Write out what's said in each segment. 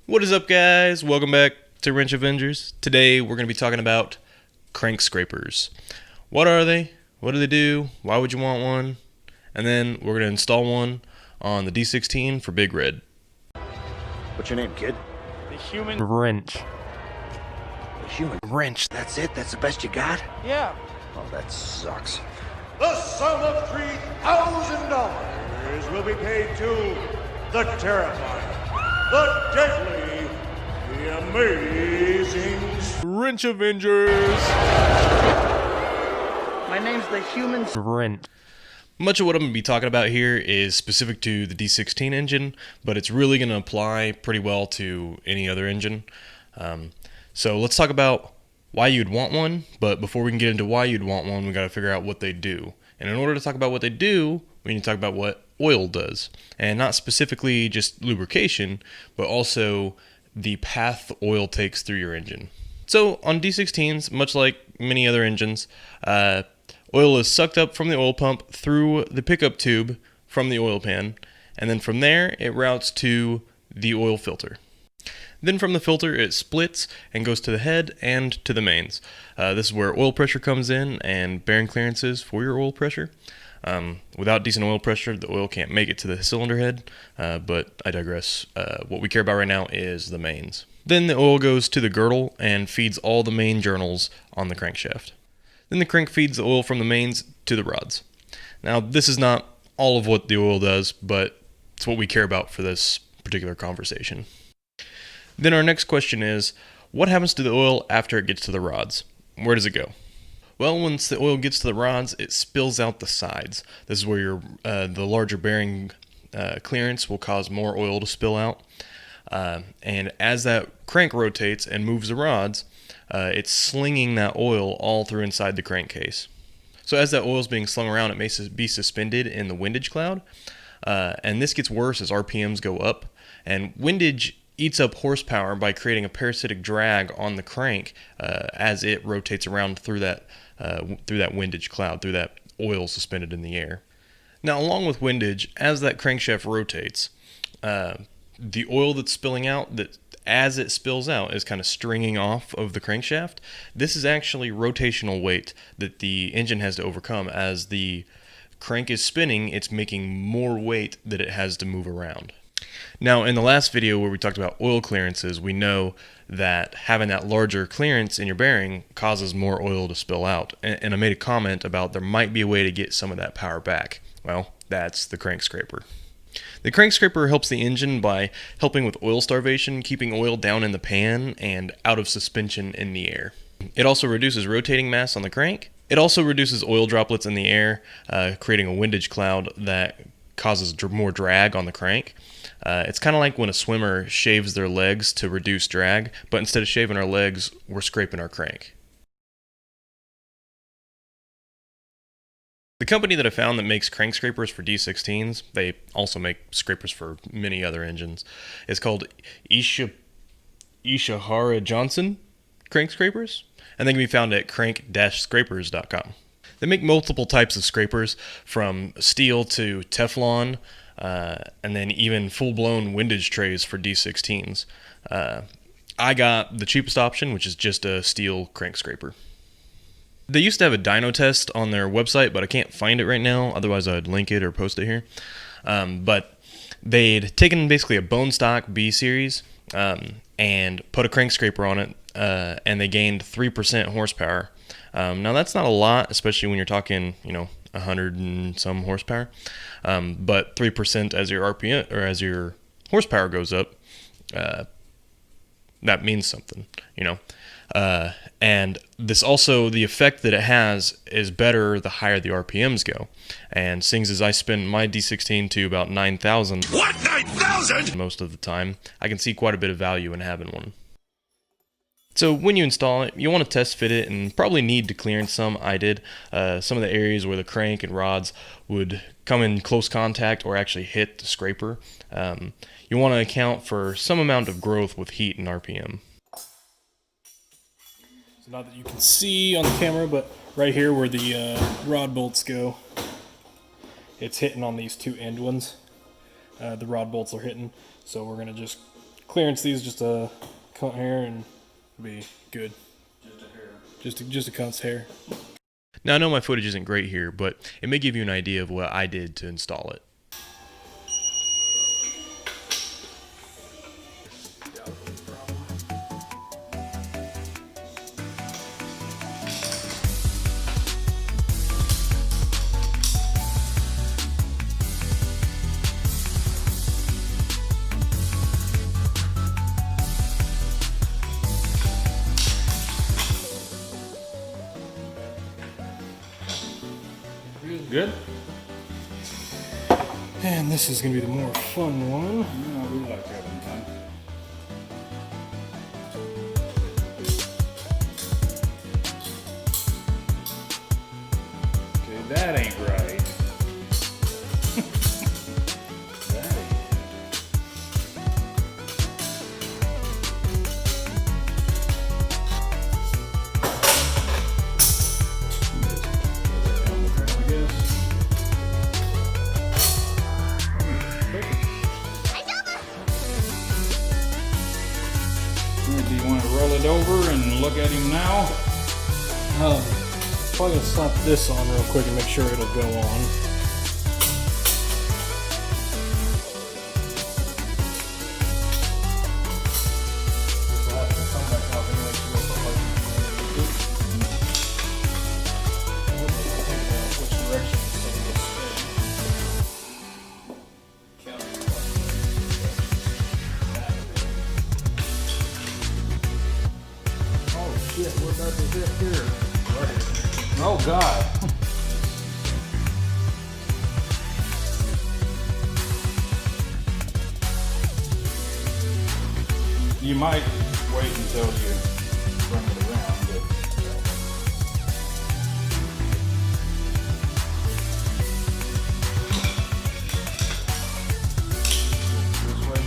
What is up, guys? Welcome back to Wrench Avengers. Today we're going to be talking about crank scrapers. What are they? What do they do? Why would you want one? And then we're going to install one on the D16 for Big Red. What's your name, kid? The human wrench. The human wrench. That's it? That's the best you got? Yeah. Oh, that sucks. The sum of $3,000 will be paid to the terrifying, the deadly, the amazing Wrench Avengers! My name's the human Wrench. Much of what I'm going to be talking about here is specific to the D16 engine, but it's really going to apply pretty well to any other engine. So let's talk about why you'd want one, but before we can get into why you'd want one, we got to figure out what they do. And in order to talk about what they do, we need to talk about what oil does. And not specifically just lubrication, but also the path oil takes through your engine. So on D16s, much like many other engines, oil is sucked up from the oil pump through the pickup tube from the oil pan, and then from there it routes to the oil filter. Then from the filter it splits and goes to the head and to the mains. This is where oil pressure comes in and bearing clearances for your oil pressure. Without decent oil pressure, the oil can't make it to the cylinder head, but I digress. What we care about right now is the mains. Then the oil goes to the girdle and feeds all the main journals on the crankshaft. Then the crank feeds the oil from the mains to the rods. Now, this is not all of what the oil does, but it's what we care about for this particular conversation. Then our next question is, what happens to the oil after it gets to the rods? Where does it go? Well, once the oil gets to the rods, it spills out the sides. This is where the larger bearing clearance will cause more oil to spill out. And as that crank rotates and moves the rods, it's slinging that oil all through inside the crankcase. So as that oil is being slung around, it may be suspended in the windage cloud. And this gets worse as RPMs go up. And windage eats up horsepower by creating a parasitic drag on the crank as it rotates around through that windage cloud, through that oil suspended in the air. Now, along with windage, as that crankshaft rotates, the oil that's spilling out, that as it spills out, is kind of stringing off of the crankshaft. This is actually rotational weight that the engine has to overcome. As the crank is spinning, it's making more weight that it has to move around. Now, in the last video where we talked about oil clearances, we know that having that larger clearance in your bearing causes more oil to spill out. And I made a comment about there might be a way to get some of that power back. Well, that's the crank scraper. The crank scraper helps the engine by helping with oil starvation, keeping oil down in the pan and out of suspension in the air. It also reduces rotating mass on the crank. It also reduces oil droplets in the air, creating a windage cloud that causes more drag on the crank. It's kind of like when a swimmer shaves their legs to reduce drag, but instead of shaving our legs, we're scraping our crank. The company that I found that makes crank scrapers for D16s, they also make scrapers for many other engines, is called Ishihara Johnson Crank Scrapers, and they can be found at crank-scrapers.com. They make multiple types of scrapers, from steel to Teflon, and then even full-blown windage trays for D16s. I got the cheapest option, which is just a steel crank scraper. They used to have a dyno test on their website, but I can't find it right now. Otherwise, I'd link it or post it here. But they'd taken basically a bone stock B series and put a crank scraper on it, and they gained 3% horsepower. Now, that's not a lot, especially when you're talking, 100 and some horsepower. But 3% as your RPM or as your horsepower goes up, that means something, and this also, the effect that it has is better the higher the RPMs go. And seeing as I spin my D16 to about 9,000 What, 9,000? most of the time, I can see quite a bit of value in having one. So when you install it, you want to test fit it and probably need to clearance some. I did. Some of the areas where the crank and rods would come in close contact or actually hit the scraper. You want to account for some amount of growth with heat and RPM. So not that you can see on the camera, but right here where the rod bolts go, it's hitting on these two end ones. The rod bolts are hitting, so we're going to just clearance these just a cunt hair and be good. Just a cunt's hair. Now I know my footage isn't great here, but it may give you an idea of what I did to install it. Good? And this is gonna be the more fun one. Yeah, we like having fun. Okay, that ain't right. That ain't. I guess. Do you want to roll it over and look at him now? Probably gonna slap this on real quick and make sure it'll go on. Oh shit, we're about to hit here. Oh god. You might wait until you bring it around, but this way.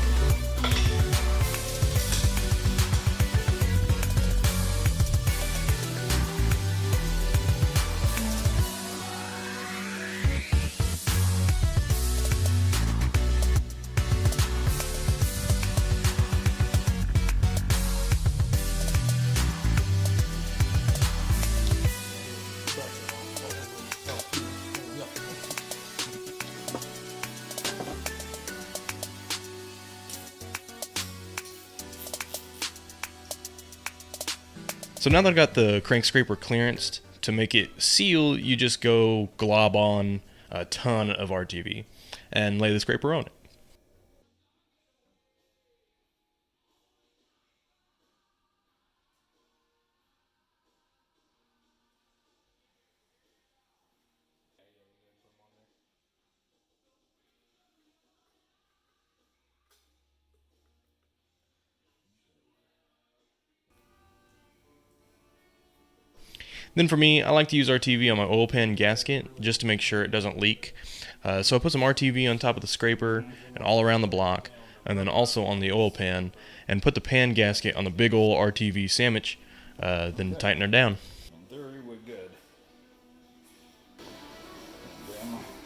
So now that I've got the crank scraper clearanced, to make it seal, you just go glob on a ton of RTV and lay the scraper on it. Then for me, I like to use RTV on my oil pan gasket just to make sure it doesn't leak. So I put some RTV on top of the scraper and all around the block, and then also on the oil pan, and put the pan gasket on the big old RTV sandwich, then tighten her down. In theory, we're good.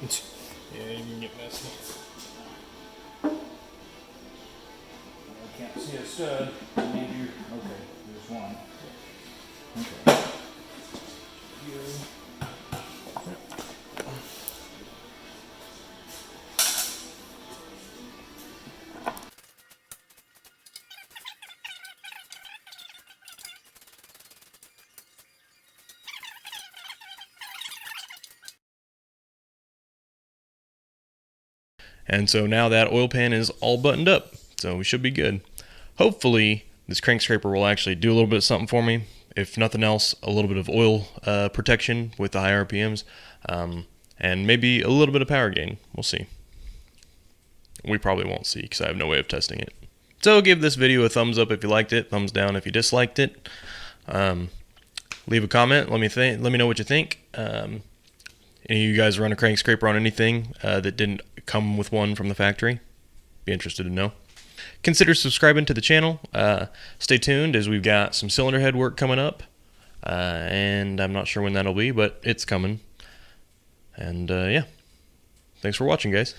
Yeah, you can get messy. I can't see a stud. I need you. Okay, there's one. Okay. And so now that oil pan is all buttoned up, so we should be good. Hopefully, this crank scraper will actually do a little bit of something for me. If nothing else, a little bit of oil protection with the high RPMs, and maybe a little bit of power gain. We'll see. We probably won't see because I have no way of testing it. So give this video a thumbs up if you liked it, thumbs down if you disliked it. Leave a comment. Let me know what you think. Any of you guys run a crank scraper on anything that didn't come with one from the factory? Be interested to know. Consider subscribing to the channel. Stay tuned as we've got some cylinder head work coming up. And I'm not sure when that'll be, but it's coming. And yeah, thanks for watching, guys.